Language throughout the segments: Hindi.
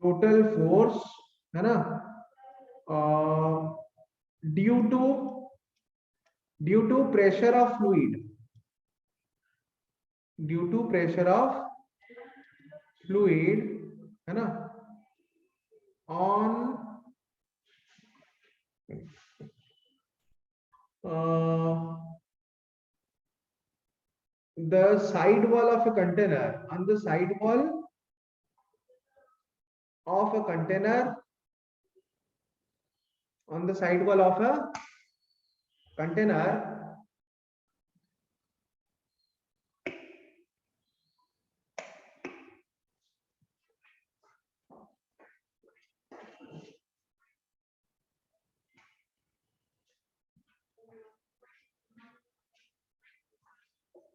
टोटल फोर्स है ना due to pressure of fluid, due to pressure of fluid है ना on the side wall of a container, on the side wall of a container, on the side wall of a container,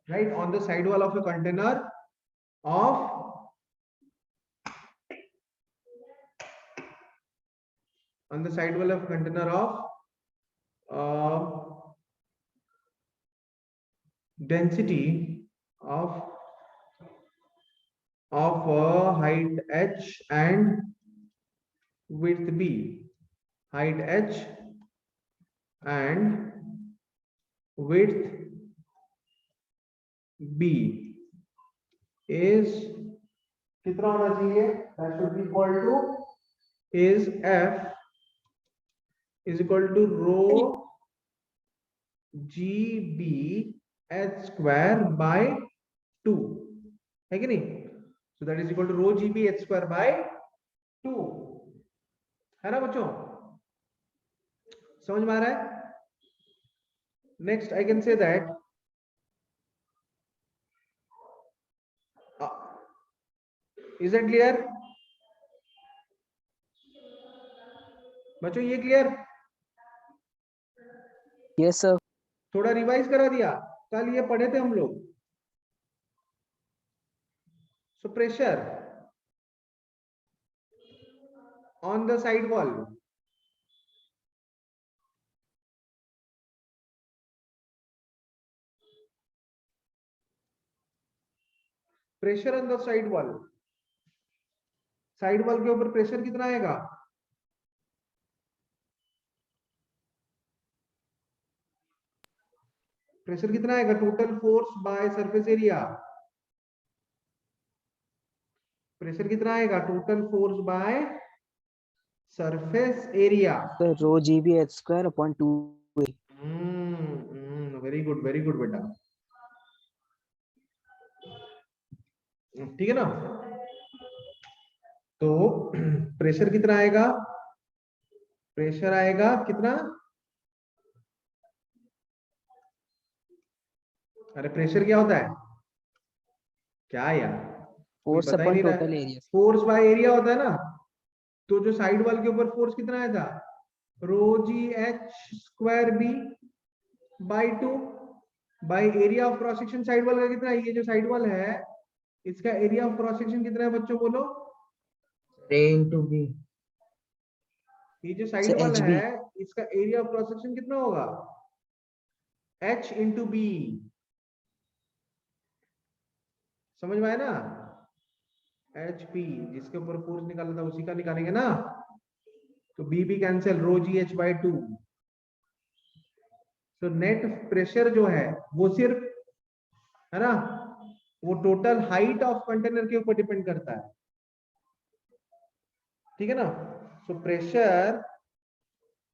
right, on the side wall of a container of on the side wall of container of density of height h and width b, height h and width b is कितना होना चाहिए, that should be equal to is f is equal to rho gb h square by 2 है कि नहीं, so that is equal to rho gb h square by 2 है ना बच्चों, समझ में आ रहा है। Next I can say that is it clear बच्चों, ये क्लियर? Yes sir. थोड़ा रिवाइज करा दिया, कल ये पढ़े थे हम लोग। So pressure on the side wall, pressure on the side wall, side wall के ऊपर प्रेशर कितना आएगा, प्रेशर कितना आएगा, total force by surface area, pressure कितना आएगा, total force by surface area, rho g b h square upon 2। Very good बेटा, ठीक है ना। तो प्रेशर कितना आएगा, प्रेशर आएगा कितना, अरे प्रेशर क्या होता है, क्या यार फोर्स पता ही अपॉन नहीं टोटल रहा, एरिया। फोर्स बाय एरिया होता है ना। तो जो साइड वॉल के ऊपर फोर्स कितना आया था, rho g H square b by 2 by area of cross section side wall का कितना है, ये जो साइड वॉल है इसका एरिया ऑफ क्रॉस सेक्शन कितना है बच्चों बोलो, इनटू बी, ये जो साइड वॉल है इसका एरिया ऑफ क्रॉस सेक्शन कितना होगा, h इंटू बी, समझ में आया ना, एच पी जिसके ऊपर फोर्स निकाला था उसी का निकालेंगे ना, तो बी भी cancel, rho g h by 2। तो नेट प्रेशर जो है वो सिर्फ है ना वो टोटल हाइट ऑफ कंटेनर के ऊपर डिपेंड करता है, ठीक है ना। So pressure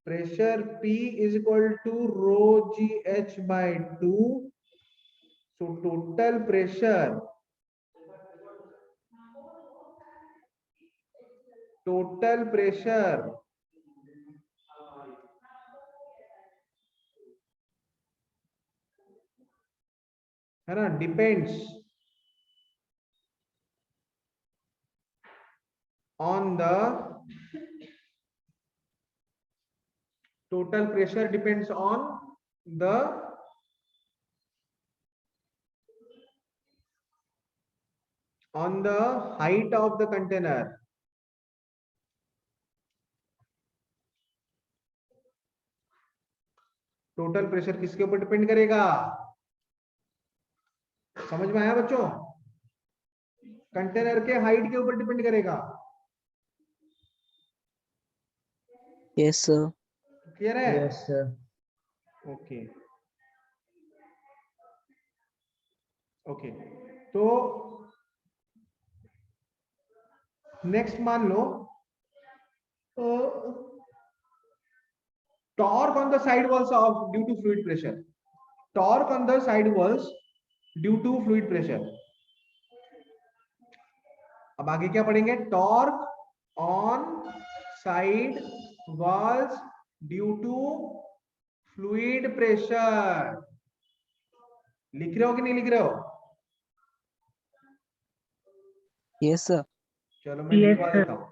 P is equal to rho GH by 2, so total pressure है ना depends on the total pressure depends on the height of the container, total pressure किसके ऊपर डिपेंड करेगा, समझ में आया बच्चों, कंटेनर के हाइट के ऊपर डिपेंड करेगा। Yes, sir. क्लियर है? Yes, sir. ओके ओके, तो नेक्स्ट मान लो torque on the side walls of due to fluid pressure. Torque on the side walls due to fluid pressure. अब आगे क्या पढ़ेंगे? Torque on side walls due to fluid pressure. लिख रहे हो कि नहीं लिख रहे हो? Yes, sir. चलो मैं लिखवा देता हूं,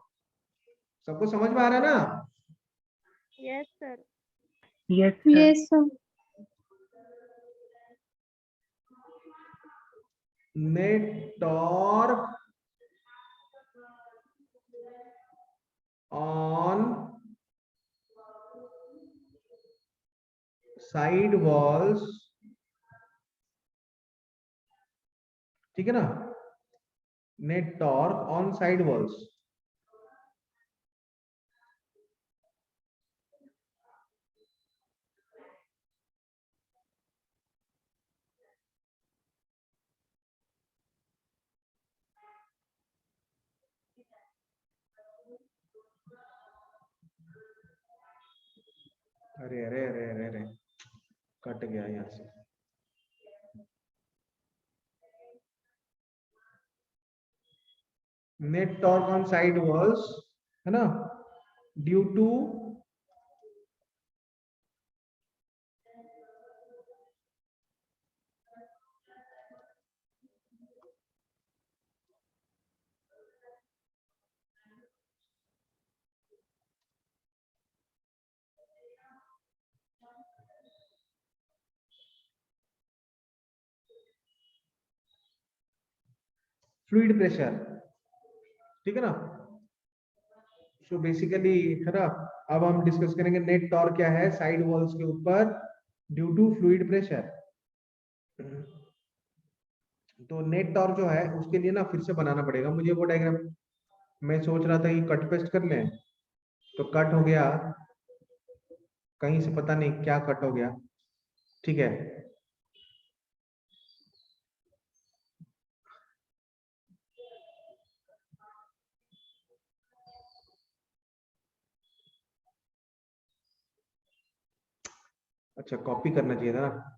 सबको समझ में आ रहा है ना? Yes, sir. Yes, sir. Yes, sir. Net torque on side walls, ठीक है ना? Net torque on side walls अरे अरे अरे अरे अरे कट गया यहाँ से। Net torque on side walls है ना, ड्यू टू फ्लूइड प्रेशर, ठीक है ना? सो बेसिकली है ना, अब हम डिस्कस करेंगे नेट टॉर्क क्या है साइड वॉल्स के ऊपर ड्यू टू फ्लूइड प्रेशर। तो नेट टॉर्क जो है उसके लिए ना फिर से बनाना पड़ेगा मुझे वो डायग्राम। मैं सोच रहा था कि कट पेस्ट कर लें, तो कट हो गया कहीं से, पता नहीं क्या कट हो गया। ठीक है, अच्छा कॉपी करना चाहिए था ना।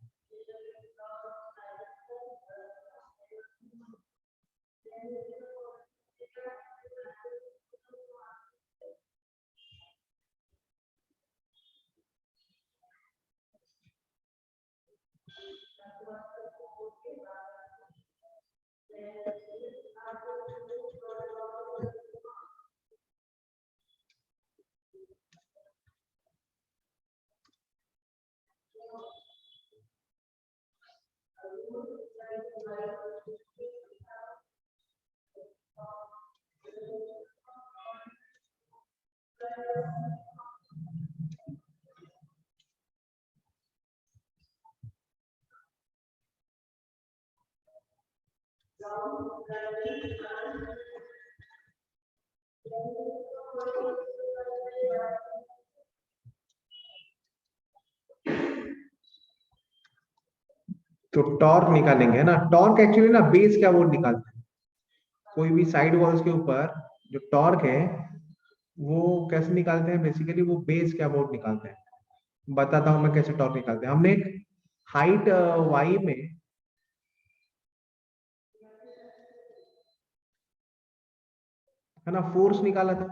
तो टॉर्क निकालेंगे ना, टॉर्क एक्चुअली ना बेस क्या वोट निकालते हैं। कोई भी साइड वॉल्स के ऊपर जो टॉर्क है वो कैसे निकालते हैं, बेसिकली वो बेस क्या वोट निकालते हैं। बताता हूं मैं कैसे टॉर्क निकालते हैं। हमने एक हाइट वाई में है ना फोर्स निकाला था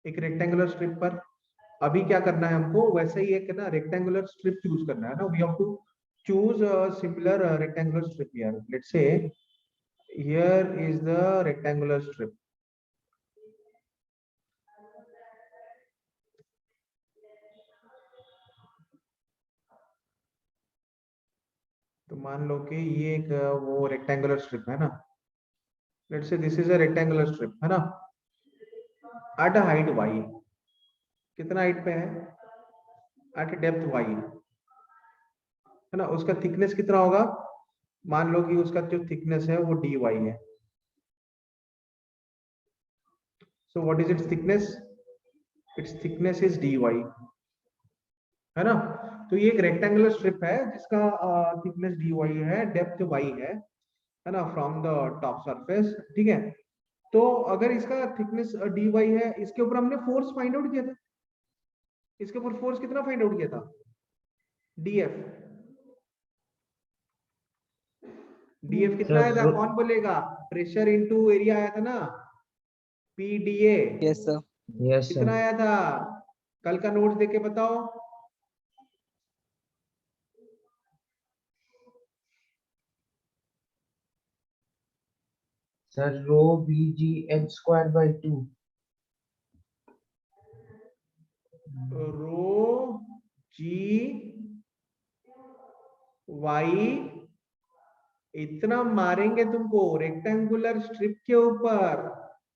एक रेक्टेंगुलर स्ट्रिप पर। अभी क्या करना है हमको, वैसे ही एक ना रेक्टेंगुलर स्ट्रिप चूज करना है ना। We have to choose a similar rectangular strip here. Let's say here is the rectangular strip. तो मान लो कि ये एक वो रेक्टेंगुलर स्ट्रिप है ना। Let's say this is a rectangular strip है ना, एट अ हाइट y। कितना हाइट पे है? एट डेप्थ y है ना। उसका थिकनेस कितना होगा? मान लो कि उसका जो थिकनेस है वो dy है। So what is it's thickness? It's thickness is dy, है ना। तो ये एक रेक्टेंगुलर स्ट्रिप है जिसका थिकनेस dy है, डेप्थ y है ना, फ्रॉम द टॉप सरफेस, ठीक है। तो अगर इसका थिकनेस dy है, इसके ऊपर हमने फोर्स फाइंड आउट किया था, इसके ऊपर फोर्स कितना फाइंड आउट किया था, df। df कितना आया था, कौन बोलेगा, प्रेशर इनटू एरिया आया था ना, pda। Yes, sir. यस कितना सर। आया था, कल का नोट्स देके बताओ। Sir rho VG h² by 2। Rho g y, इतना मारेंगे तुमको रेक्टेंगुलर स्ट्रिप के ऊपर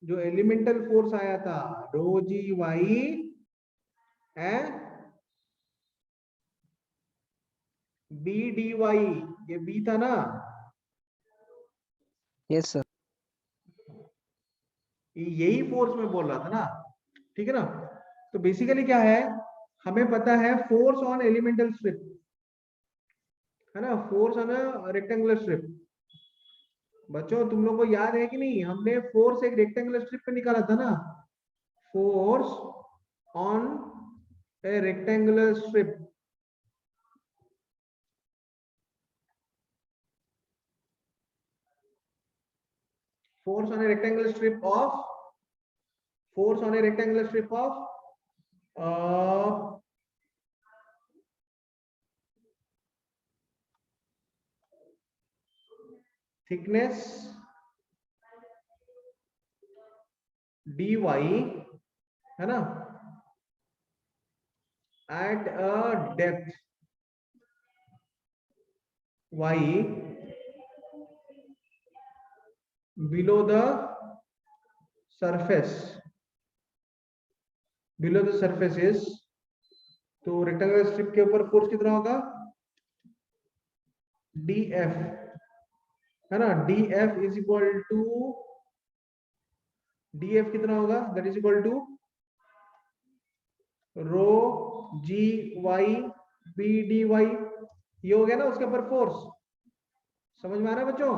जो एलिमेंटल फोर्स आया था, रो जी वाई है, बी डी वाई, ये बी था ना, Yes, sir. यही फोर्स में बोल रहा था ना, ठीक है ना। तो बेसिकली क्या है, हमें पता है फोर्स ऑन एलिमेंटल स्ट्रिप, है ना, फोर्स ऑन रेक्टेंगुलर स्ट्रिप। बच्चों तुम लोग को याद है कि नहीं, हमने फोर्स एक रेक्टेंगुलर स्ट्रिप पे निकाला था ना, force on A rectangular strip, force on a rectangular strip of, force on a rectangular strip of thickness dy, है ना, at a depth y below the surface, below the surface is, तो रेक्टेंगुलर स्ट्रिप के ऊपर फोर्स कितना होगा, df, है ना, df is equal to, df कितना होगा, that is equal to rho g y b d y, ये हो गया ना उसके ऊपर फोर्स। समझ में आ रहा है बच्चों,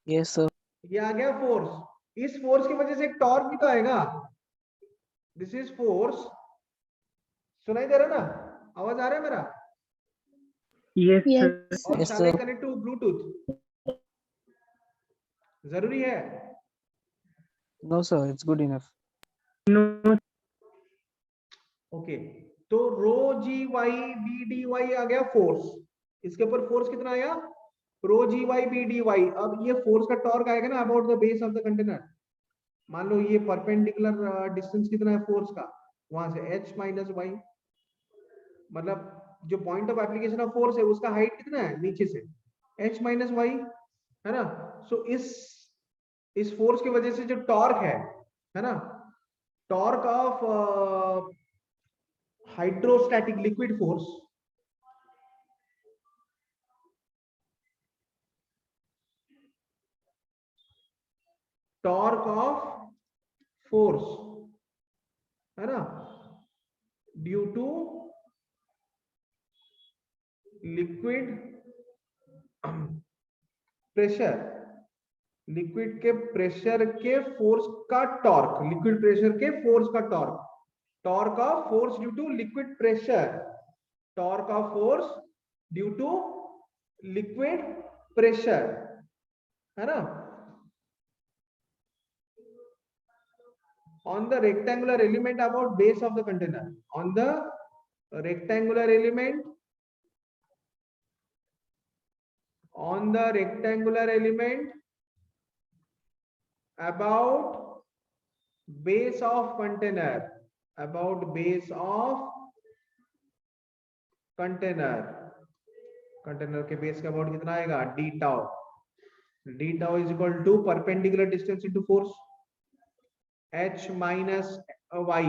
Yes, sir. ये आ गया फोर्स। इस फोर्स की वजह से एक टॉर्क भी तो आएगा, दिस इज फोर्स। सुनाई दे रहा ना, आवाज आ रहा है मेरा, Yes. और Yes, शाले sir. कनेक्ट टू ब्लूटूथ जरूरी है। No, sir. It's good enough. Okay, तो rho g y b d y आ गया फोर्स, इसके ऊपर फोर्स कितना आया, rho g y b d y. अब ये फोर्स का टॉर्क आएगा ना about the base of the container, मान लो ये परपेंडिकुलर डिस्टेंस कितना है फोर्स का, वहां से h माइनस वाई, मतलब जो point of application of force है उसका हाइट कितना है नीचे से, h माइनस वाई, है ना। सो इस फोर्स की वजह से जो टॉर्क है ना, torque of hydrostatic liquid force, torque of force, है ना, due to liquid pressure, liquid के प्रेशर के फोर्स का टॉर्क, लिक्विड प्रेशर के फोर्स का torque, torque of force due to liquid pressure, torque of force due to liquid pressure, है ना, on the rectangular element about base of the container, on the rectangular element, on the rectangular element about base of container, about base of container, container के base का about कितना आएगा, d tau, d tau is equal to perpendicular distance into force, h minus y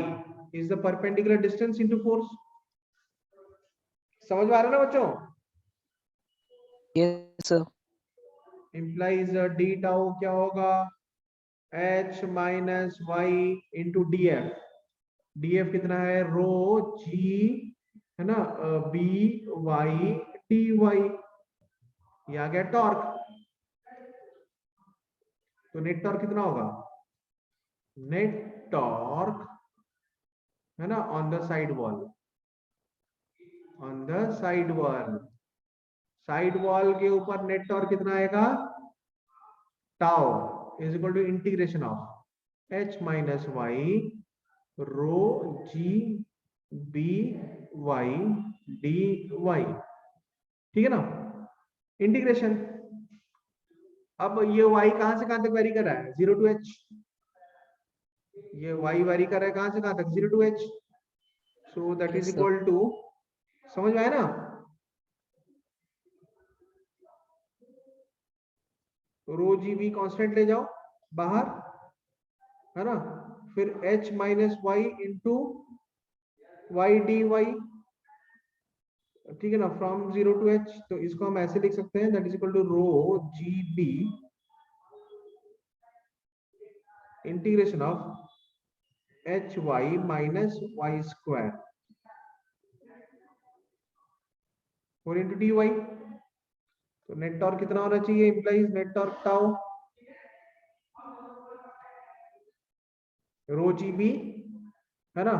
is the perpendicular distance into force। समझ में आ रहा है ना बच्चों, Yes, sir. implies d tau क्या होगा, h minus y into df, DF कितना है, रो जी है ना, बी वाई डी वाई, ये आ गया टॉर्क। तो नेट टॉर्क कितना होगा, नेट टॉर्क है ना on the side wall, on the side wall, side wall के ऊपर नेट टॉर्क कितना आएगा, tau is equal to integration of h minus y rho g b y d y, ठीक है ना, इंटीग्रेशन। अब ये y कहां से कहां तक वेरी कर रहा है, 0 टू h, ये y वेरी कर रहा है कहां से कहां तक, 0 to h, so that is Yes, sir. Equal to, समझ में आया ना, रो जी बी कॉन्स्टेंट ले जाओ बाहर, है ना, फिर h minus y into y d y, ठीक है ना, फ्रॉम 0 टू h, तो इसको हम ऐसे लिख सकते हैं, that is equal to rho g b integration of h y minus y square 4 into d y. तो नेट टॉर्क कितना होना चाहिए, implies net torque tau rho g b है ना,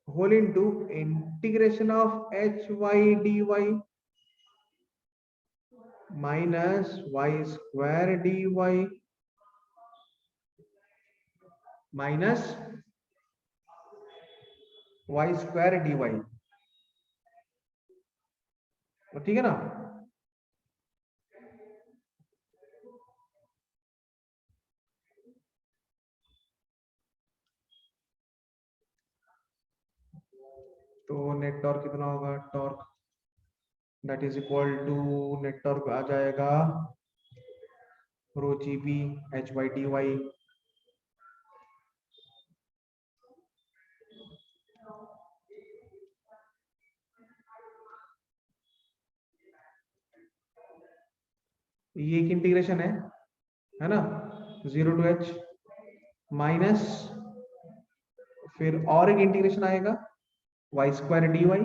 whole into integration of h y d y minus y square d y minus y square d y, ठीक है ना। तो नेट टॉर्क कितना होगा, torque that is equal to, net torque आ जाएगा rho g b h y d y ये एक इंटीग्रेशन है ना, 0 टू h माइनस, फिर और एक इंटीग्रेशन आएगा y square d y,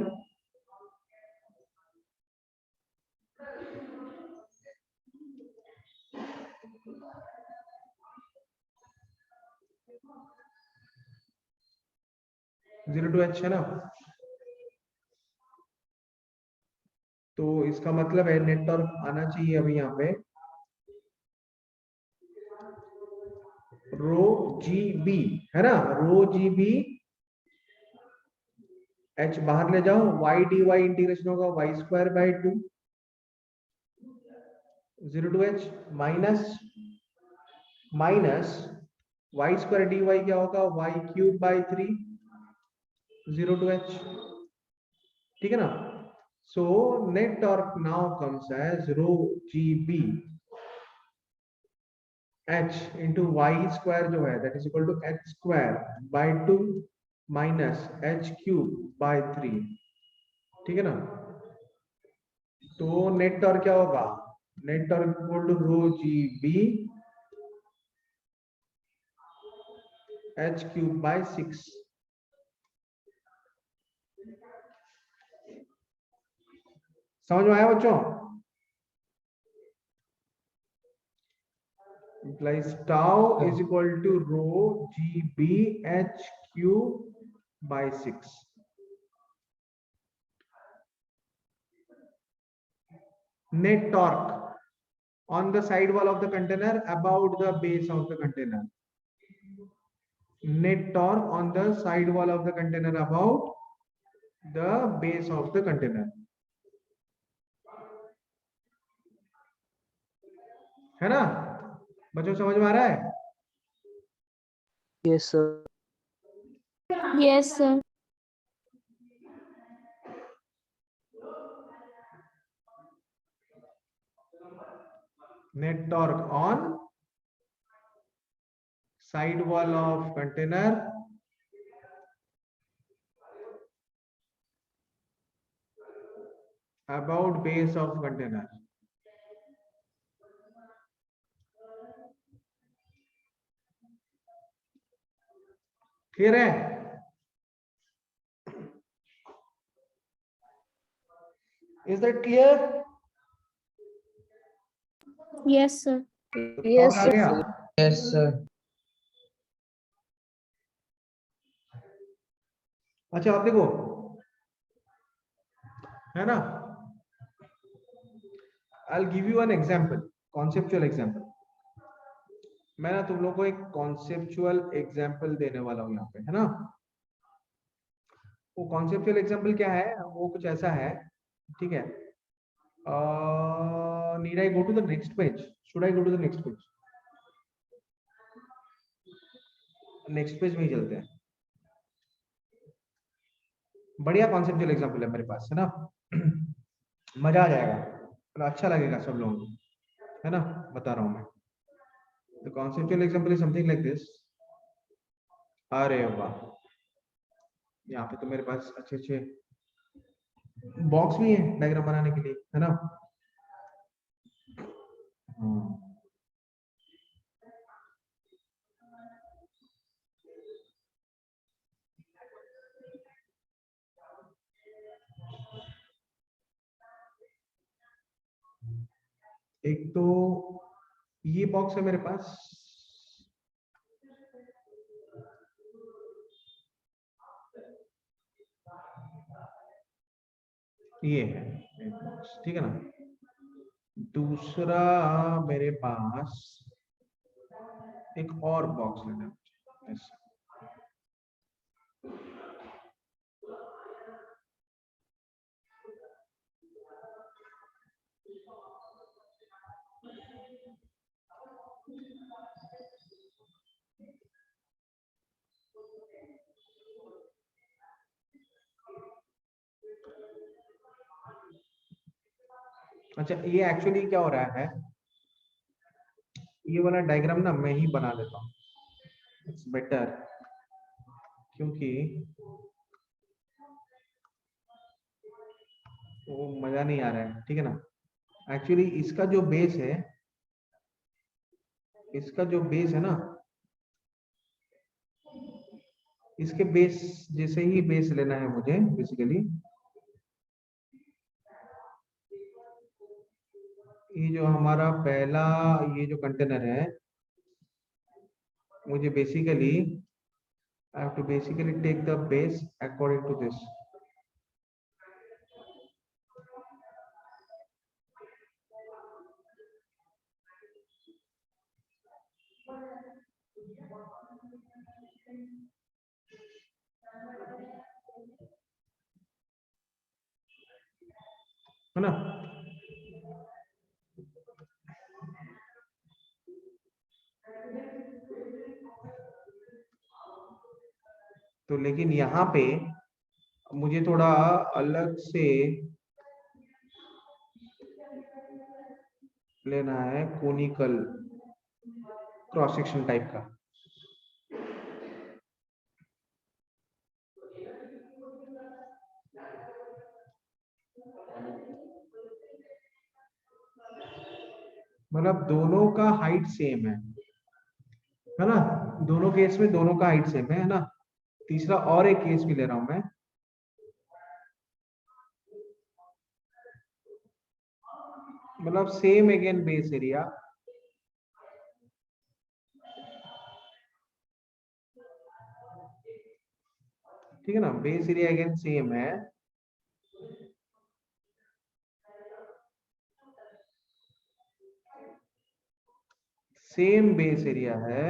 zero to h है ना। तो इसका मतलब है नेट टॉर्क आना चाहिए अभी यहाँ पे रो जी बी है ना, रो जी बी h बाहर ले जाओ, वाई डी वाई इंटीग्रेशन होगा y square by 2 0 to h minus minus y square d y क्या होगा, y cube by 3 0 to h, ठीक है ना। So net torque now comes as rho g b h into y square जो है that is equal to h square by 2 minus h cube by 3, ठीक है ना। तो नेट टॉर्क क्या होगा, net torque equal to rho g b h cube by 6, समझ में आया बच्चों, implies tau is equal to rho g b h cube by 6, net torque on the side wall of the container about the base of the container, net torque on the side wall of the container about the base of the container, है ना बच्चों, समझ में आ रहा है। Yes, sir. Yes, sir. Net torque on side wall of container about base of container, clear है? Is that clear? Yes, sir. और आ गया? Yes, sir. अच्छा आप देखो, है ना, I'll give you an example, conceptual example. मैं ना तुम लोग को एक कॉन्सेप्चुअल एग्जाम्पल देने वाला हूं यहाँ पे, है ना। वो कॉन्सेप्चुअल एग्जाम्पल क्या है, वो कुछ ऐसा है, ठीक है। Need I go to the next page? Should I go to the next page? Next page में ही चलते हैं। बढ़िया कॉन्सेप्चुअल एग्जाम्पल है मेरे पास, है ना। मजा आ जाएगा, तो अच्छा लगेगा सब लोगों को, है ना। बता रहा हूं मैं। The conceptual example is something like this. अरे वाह, यहाँ पे तो मेरे पास अच्छे अच्छे बॉक्स भी है डायग्राम बनाने के लिए, है ना। एक तो ये बॉक्स है मेरे पास, ये है एक बॉक्स, ठीक है ना। दूसरा मेरे पास एक और बॉक्स लेना है मुझे, ऐसे। अच्छा ये एक्चुअली क्या हो रहा है, ये वाला डायग्राम ना मैं ही बना देता हूँ, इट्स बेटर, क्योंकि वो मजा नहीं आ रहा है, ठीक है ना। एक्चुअली इसका जो बेस है, इसका जो बेस है ना, इसके बेस जैसे ही बेस लेना है मुझे बेसिकली। ये जो हमारा पहला ये जो कंटेनर है, मुझे basically I have to basically take the base according to this. है ना। तो लेकिन यहाँ पे मुझे थोड़ा अलग से लेना है, कोनिकल क्रॉस सेक्शन टाइप का। मतलब दोनों का हाइट सेम है ना। दोनों केस में दोनों का हाइट सेम है ना। तीसरा और एक केस भी ले रहा हूं मैं, मतलब सेम अगेन बेस एरिया, ठीक है ना। बेस एरिया अगेन सेम है, सेम बेस एरिया है,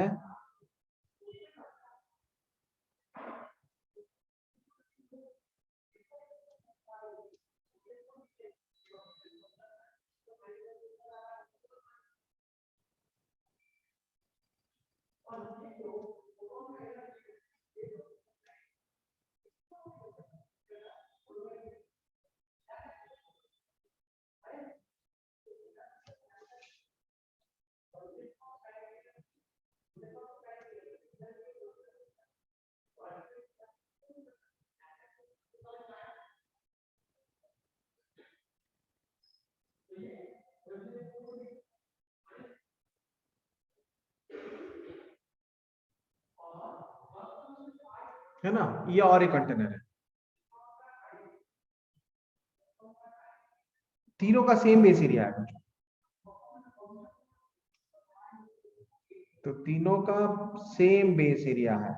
है ना, ये और एक कंटेनर है, तीनों का सेम बेस एरिया है बच्चों, तो तीनों का सेम बेस एरिया है।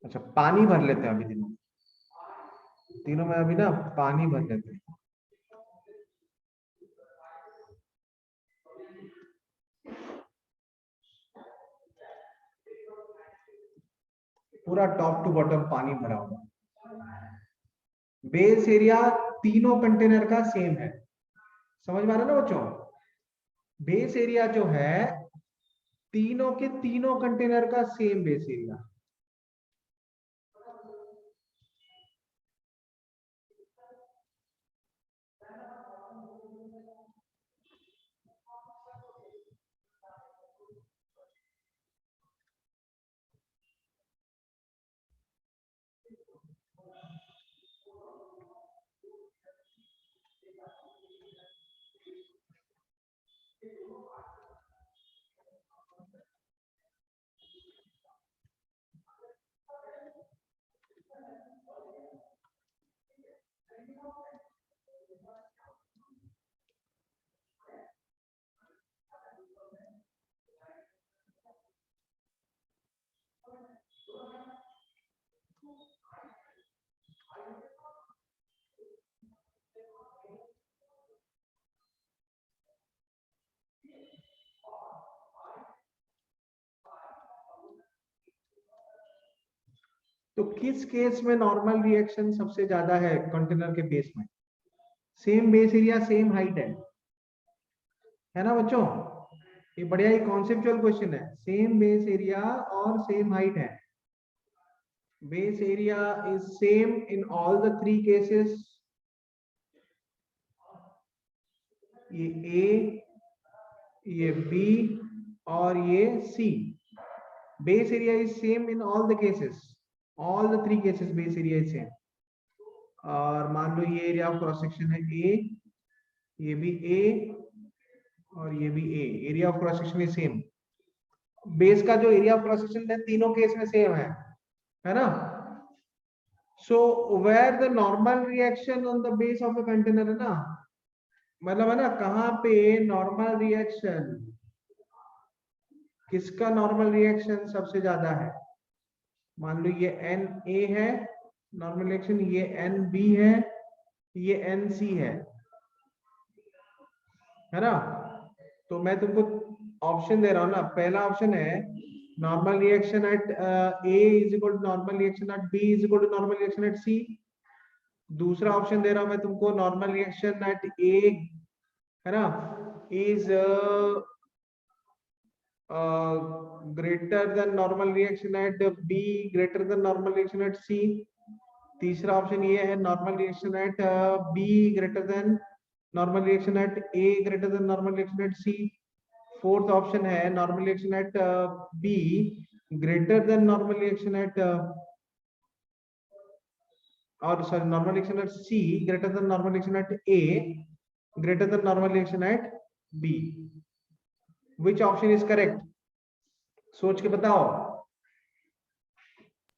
अच्छा, पानी भर लेते हैं अभी तीनों में अभी ना पानी भर लेते हैं। पूरा टॉप टू बॉटम पानी भरा हुआ, बेस एरिया तीनों कंटेनर का सेम है, समझ में आ रहा है ना बच्चों? बेस एरिया जो है तीनों के तीनों कंटेनर का सेम बेस एरिया। तो किस केस में नॉर्मल रिएक्शन सबसे ज्यादा है कंटेनर के बेस में? Same base area same height है ना बच्चों? ये बढ़िया ही कॉन्सेप्चुअल क्वेश्चन है, सेम बेस एरिया और सेम हाइट है। Base area is same in all the three cases, ये ए, ये बी और ये C. Base area is same in all the cases, all the three cases base area is same. और मान लो ये एरिया ऑफ क्रॉस सेक्शन है ए, ये भी ए और ये भी A, area of cross section is same. Base का जो एरिया ऑफ क्रॉस सेक्शन है तीनों केस में सेम है ना? So where the normal reaction on the base of the container, है ना, मतलब है ना, कहां पे नॉर्मल रिएक्शन, किसका नॉर्मल रिएक्शन सबसे ज्यादा है? मान लो ये एन ए है नॉर्मल रिएक्शन, ये एन बी है, ये एन सी है ना? तो मैं तुमको ऑप्शन दे रहा हूं ना, पहला ऑप्शन है normal reaction at A is equal to normal reaction at B is equal to normal reaction at C. दूसरा ऑप्शन दे रहा हूं मैं तुमको, नॉर्मल रिएक्शन एट ए, है ना, is greater than normal reaction at B greater than normal reaction at C. तीसरा ऑप्शन ये है normal reaction at B greater than normal reaction at A greater than normal reaction at C. Fourth option है normal reaction at B greater than normal reaction at और sorry normal reaction at C greater than normal reaction at A greater than normal reaction at B. Which option is correct? सोच के बताओ।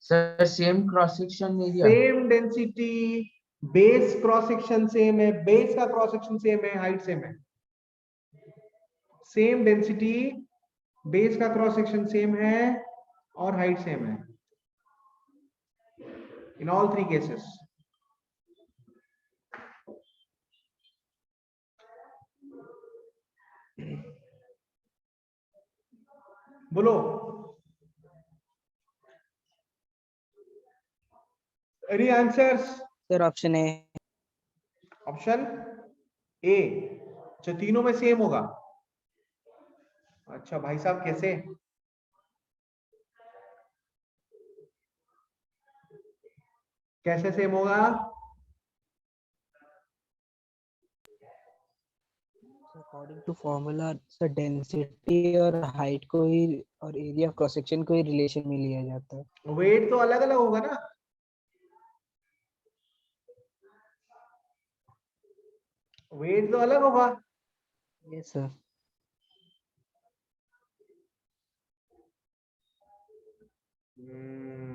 Sir same cross section area. Same density, base cross section same है, बेस का क्रॉस सेक्शन सेम है, हाइट सेम है। सेम डेंसिटी, बेस का क्रॉस सेक्शन सेम है और हाइट सेम है इन ऑल थ्री केसेस। बोलो any answers? Sir option A. Option A, अच्छा तीनों में सेम होगा। अच्छा भाई साहब कैसे? कैसे सेम होगा? According to formula sir density और हाइट को ही और एरिया क्रॉस सेक्शन को ही रिलेशन में लिया जाता है। वेट तो अलग अलग होगा ना, वेट तो अलग होगा। Yes sir. हम्म,